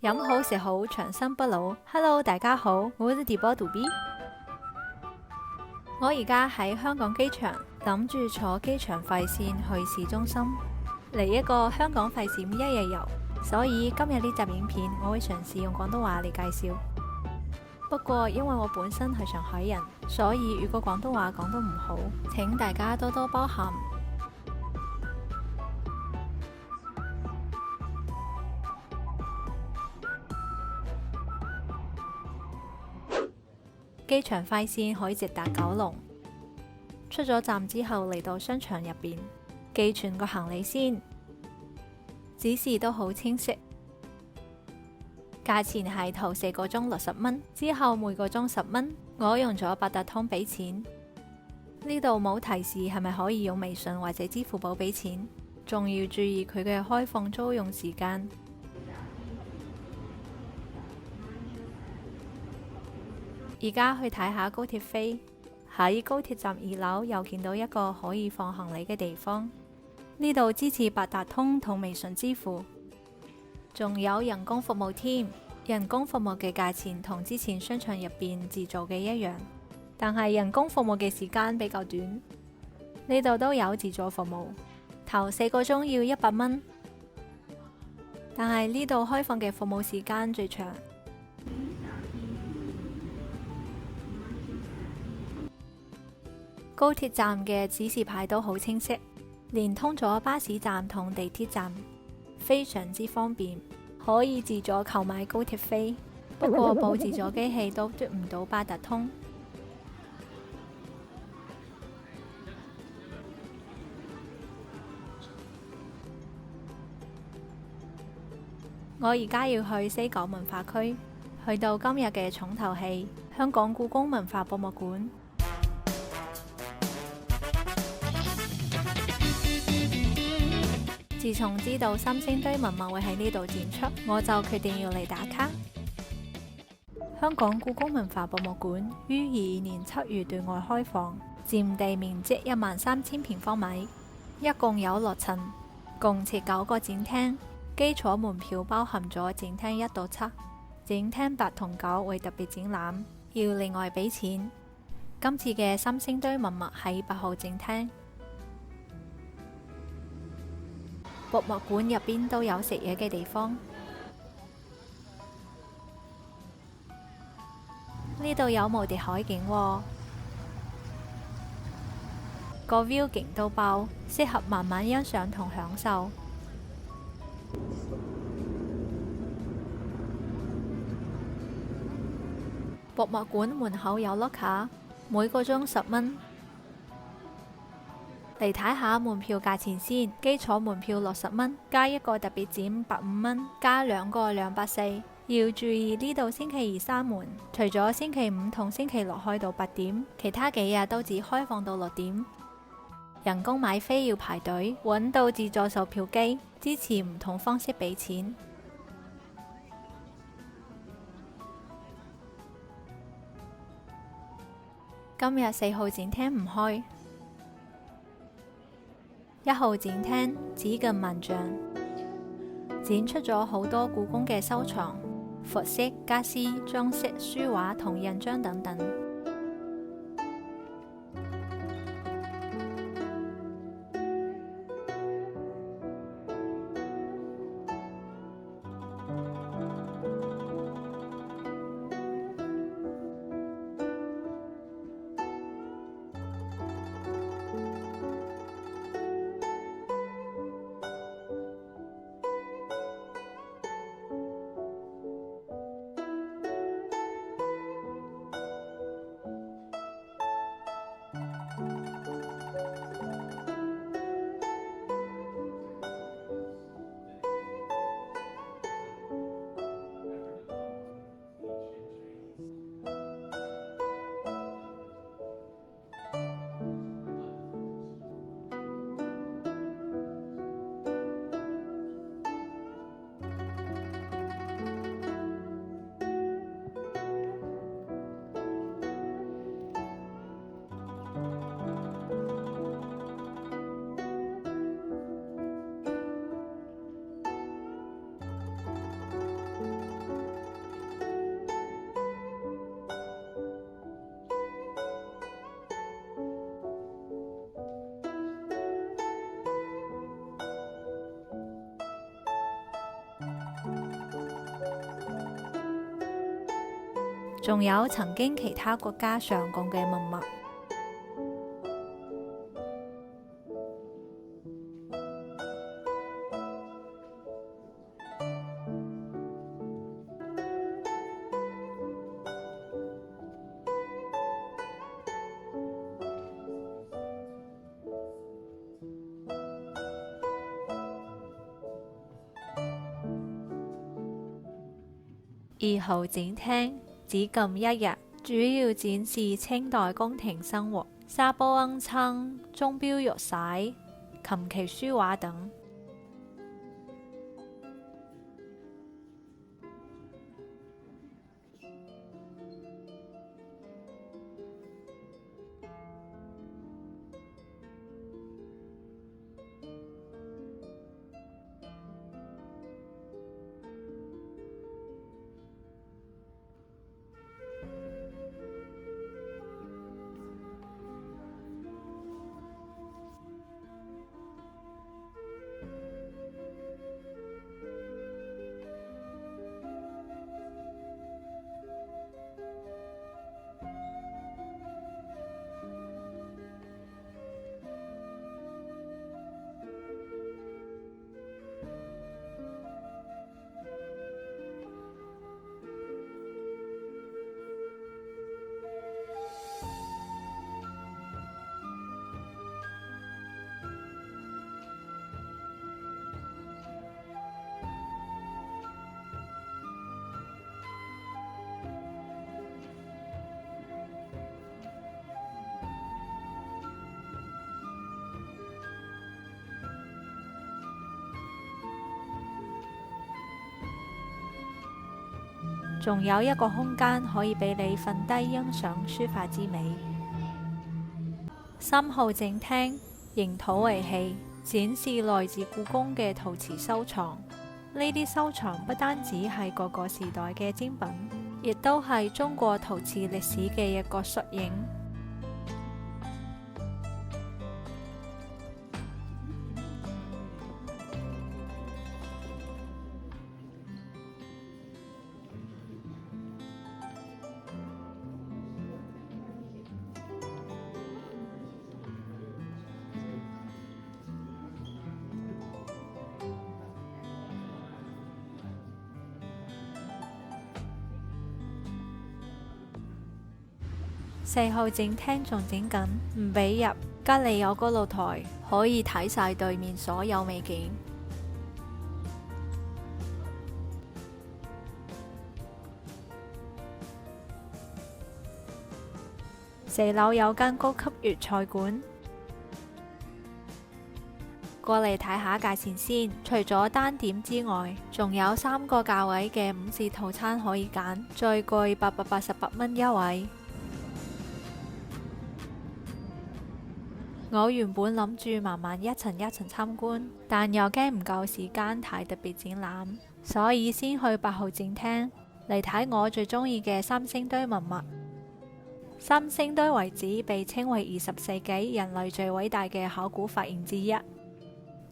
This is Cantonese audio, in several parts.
飲好食好，長生不老。Hello，大家好，我係迪波杜 B。我而家喺香港機場，諗住坐機場快線去市中心嚟一個香港快閃一日遊，所以今日呢集影片我會嘗試用廣東話嚟介紹。不過因為我本身係上海人，所以如果廣東話講得唔好，請大家多多包涵。機場快線可以直達九龍。出咗站之後嚟到商場入邊，寄存個行李先。指示都好清晰，價錢係頭4個鐘60蚊，之後每個鐘10蚊。我用咗八達通俾錢。呢度冇提示係咪可以用微信或者支付寶俾錢，仲要注意佢嘅開放租用時間。而家去睇下高鐵飛，喺高鐵站2樓又見到一個可以放行李嘅地方。呢度支持八達通同微信支付，仲有人工服務添。人工服務嘅價錢同之前商場入邊自助嘅一樣，但係人工服務嘅時間比較短。呢度都有自助服務，頭4個鐘要100蚊，但係呢度開放嘅服務時間最長。高鐵站嘅指示牌都好清晰，連通咗巴士站同地鐵站，非常之方便，可以自助購買高鐵飛。不過冇自助機器都嘟唔到八達通。我而家要去西九文化區，去到今日嘅重頭戲——香港故宮文化博物館。自從知道三星堆文物會喺呢度展出，我就決定要嚟打卡。香港故宮文化博物館於22年7月對外開放，佔地面積13000平方米，一共有6層，共設9個展廳。基礎門票包含咗展廳1到7，展廳8同9為特別展覽，要另外俾錢。今次嘅三星堆文物喺8號展廳。博物館入邊都有食嘢嘅地方，呢度有無敵海景喎，個 view 勁到爆，適合慢慢欣賞同享受。博物館門口有 locker， 每個鐘10蚊。嚟睇下門票價錢先，基礎門票60蚊，加一個特別展150蚊，加2個240。要注意呢度星期2閂門，除咗星期5同星期6開到8點，其他幾日都只開放到6點。人工買飛要排隊，揾到自助售票機，支持唔同方式俾錢。今日4號展廳唔開。1號展廳紫禁萬象，展出咗好多故宮嘅收藏、服飾、家私、裝飾、書畫同印章等等。仲有曾經其他國家上貢嘅文物。2號展廳只禁一日，主要展示清代宮廷生活、沙煲罌罉、鐘錶玉璽、琴棋書畫等。仲有一個空間可以俾你瞓低欣賞書法之美。3號展廳形土為器，展示來自故宮嘅陶瓷收藏。呢啲收藏不單止係各個時代嘅精品，亦都係中國陶瓷歷史嘅一個縮影。4號展廳仲整緊，唔俾入。隔離有個露台，可以睇晒對面所有美景。4樓有間高級粵菜館，過嚟睇下價錢先。除咗單點之外，仲有3個價位嘅午市套餐可以揀，最貴888蚊一位。我原本諗住慢慢一層一層參觀，但又驚唔夠時間睇特別展覽，所以先去8號展廳嚟睇我最中意嘅三星堆文物。三星堆遺址被稱為20世紀人類最偉大嘅考古發現之一，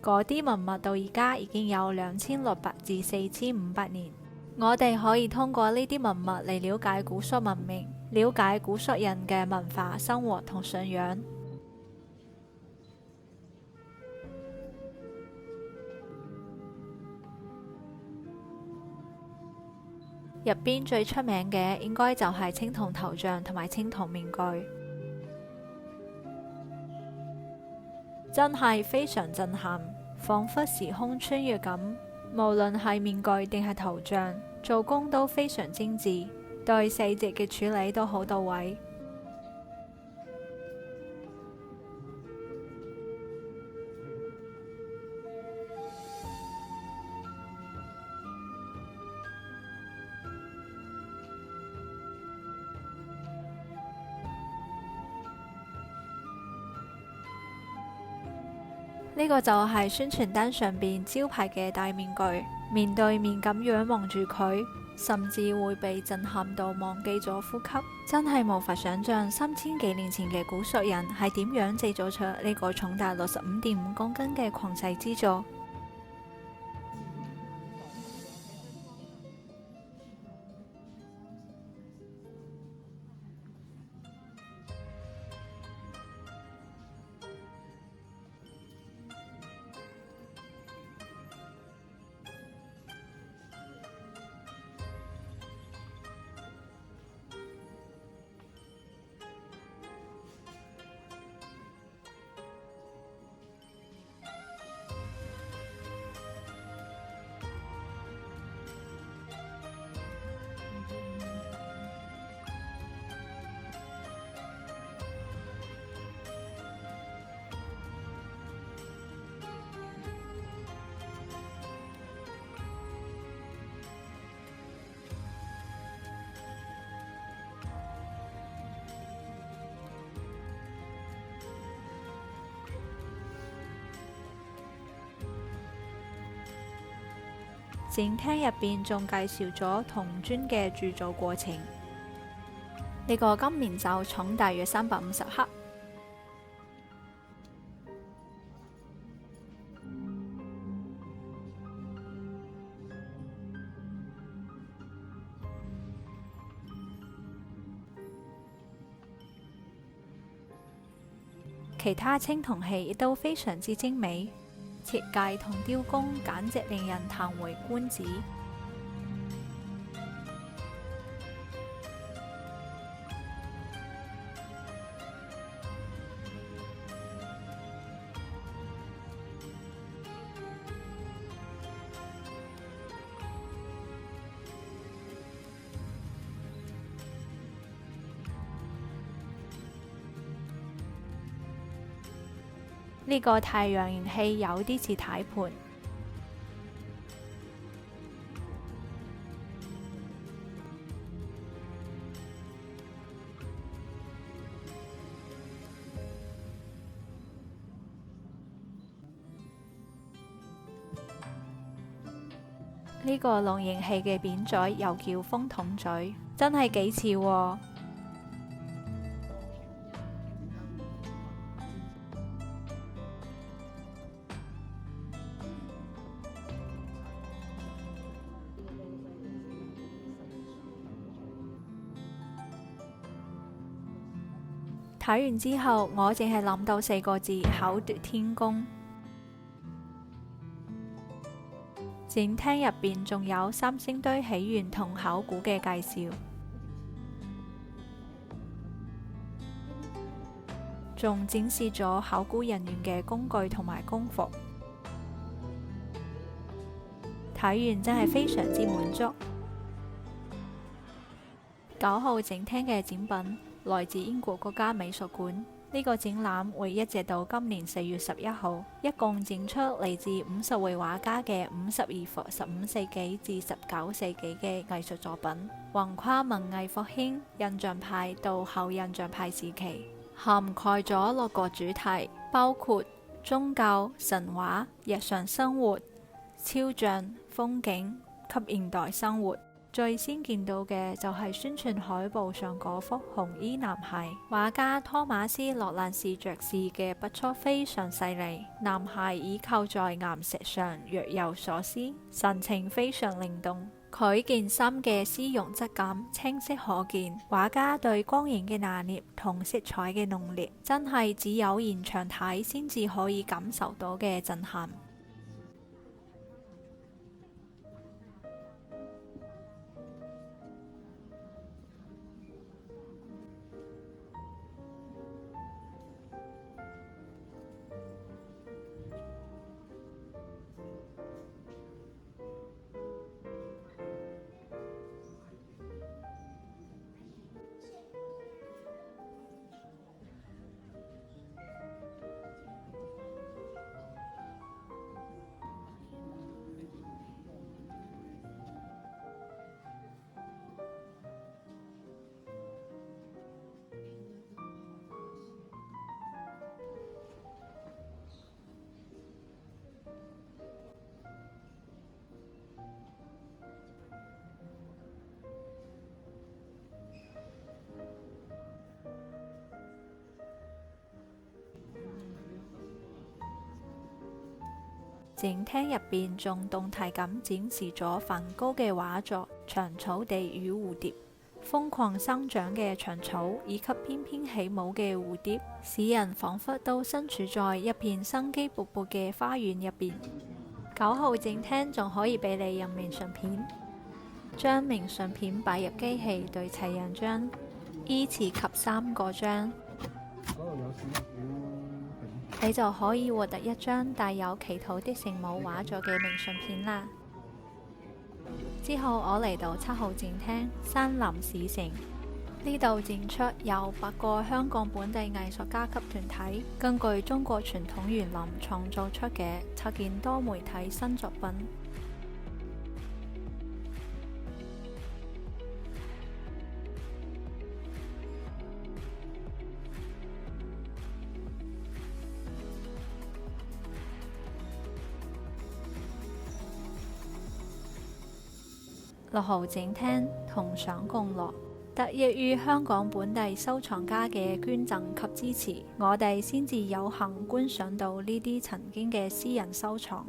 嗰啲文物到而家已經有2600至4500年。我哋可以通過呢啲文物嚟了解古蜀文明，了解古蜀人嘅文化、生活同信仰。入邊最出名嘅應該就係青銅頭像同埋青銅面具，真係非常震撼，仿佛時空穿越咁。無論係面具定係頭像，做工都非常精緻，對細節嘅處理都好到位。呢個就係宣傳單上邊招牌嘅大面具，面對面咁樣望住佢，甚至會被震撼到忘記咗呼吸。真係無法想象3000幾年前嘅古蜀人係點樣製造出呢個重達65.5公斤嘅曠世之作。展廳入邊仲介紹咗銅磚嘅鑄造過程。呢個金面罩重大約350克。其他青銅器亦都非常之精美，設計同雕工簡直令人嘆為觀止。呢個太陽燃氣有啲似軚盤，呢個龍形器嘅扁嘴又叫風筒嘴，真係幾似喎。睇完之後，我淨係諗到4個字：巧奪天工。展廳入邊仲有三星堆起源同考古嘅介紹，仲展示咗考古人員嘅工具同埋工服。睇完真係非常之滿足。9號展廳嘅展品來自英國國家美術館，呢個展覽會一直到今年4月11號，一共展出嚟自50位畫家嘅52幅15世紀至19世紀嘅藝術作品，橫跨文藝復興、印象派到後印象派時期，涵蓋咗6個主題，包括宗教、神話、日常生活、肖像、風景及現代生活。最先見到嘅就係宣傳海報上嗰幅紅衣男孩，畫家托馬斯·洛蘭士爵士嘅筆觸非常細膩，男孩倚靠在岩石上若有所思，神情非常靈動。佢件衫嘅絲絨質感清晰可見，畫家對光影嘅拿捏同色彩嘅濃烈，真係只有現場睇先至可以感受到嘅震撼。展廳入邊仲動態咁展示咗梵高嘅畫作《長草地與蝴蝶》，瘋狂生長嘅長草以及翩翩起舞嘅蝴蝶，使人仿佛都身處在一片生機勃勃嘅花園入邊。9號展廳仲可以俾你印明信片，將明信片擺入機器對齊印章，依次及3個章，你就可以獲得一張帶有祈禱的聖母畫作嘅明信片啦。之後我嚟到7號展廳山林市城，呢度展出由8個香港本地藝術家級團體根據中國傳統園林創造出嘅7件多媒體新作品。6號展廳同賞共樂，得益於香港本地收藏家嘅捐贈及支持，我哋先至有幸觀賞到呢啲曾經嘅私人收藏。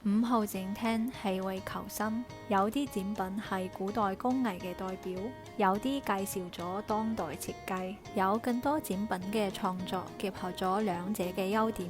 5號展廳氣味求新，有啲展品係古代工藝嘅代表，有啲介紹咗當代設計，有更多展品嘅創作結合咗兩者嘅優點。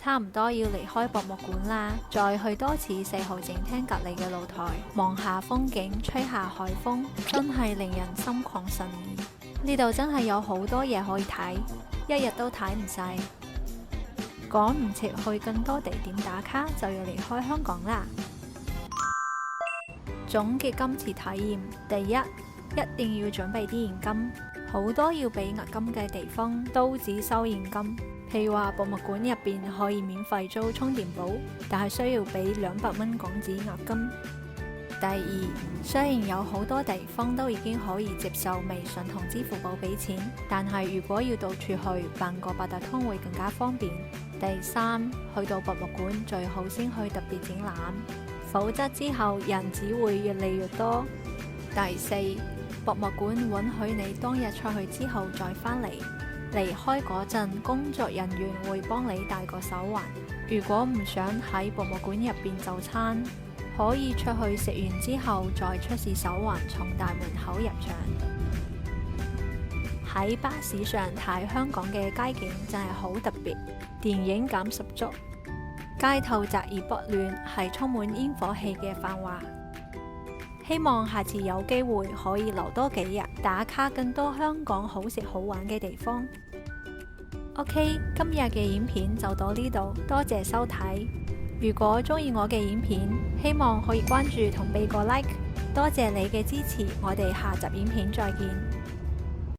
差唔多要離開博物館啦，再去多次4號展廳隔離嘅露台，望下風景，吹下海風，真係令人心曠神怡。呢度真係有好多嘢可以睇，一日都睇唔晒。趕唔切去更多地點打卡，就要離開香港啦。總結今次體驗，第一，一定要準備啲現金，好多要俾押金嘅地方都只收現金。譬如話博物館入邊可以免費租充電寶，但係需要俾200蚊港紙押金。第二，雖然有好多地方都已經可以接受微信同支付寶俾錢，但係如果要到處去辦個八達通會更加方便。第三，去到博物館最好先去特別展覽，否則之後人只會越嚟越多。第四，博物館允許你當日出去之後再返嚟。離開嗰陣，工作人員會幫你戴個手環。如果唔想喺博物館入邊就餐，可以出去食完之後再出示手環，從大門口入場。喺巴士上睇香港嘅街景真係好特別，電影感十足。街頭雜而不亂，係充滿煙火氣嘅繁華。希望下次有機會可以留多幾日，打卡更多香港好食好玩嘅地方。OK， 今日嘅影片就到呢度，多謝收睇。如果中意我嘅影片，希望可以關注同俾個 like。多謝你嘅支持，我哋下集影片再見。